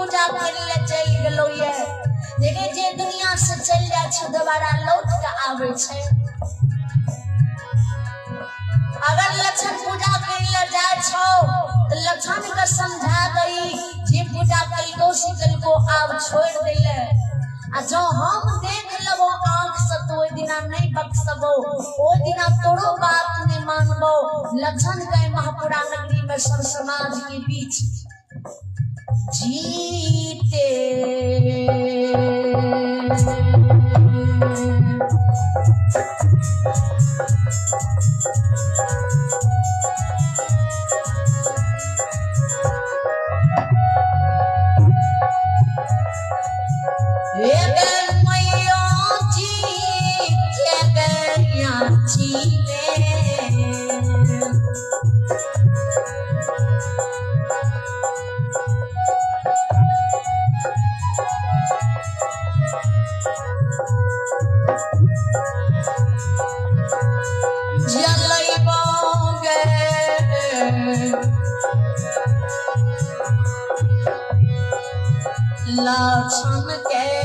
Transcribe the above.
पूजा करले चल गेलो ये लेकिन जे दुनिया से चल जाय छै दोबारा लौट के आवे छै। अगर लक्षण पूजा करले जाय छो तो लक्षण के समझा दई जे पूजा कइलो से कलको आब छोड़ देले आ जो हम देख लेबो आंख से तो ओइ दिना नहीं बख्शबो ओइ दिना तोरो बात नहीं मानबो। लक्षण के महापुरा नगरी में सब समाज के बीच जीते लक्षण के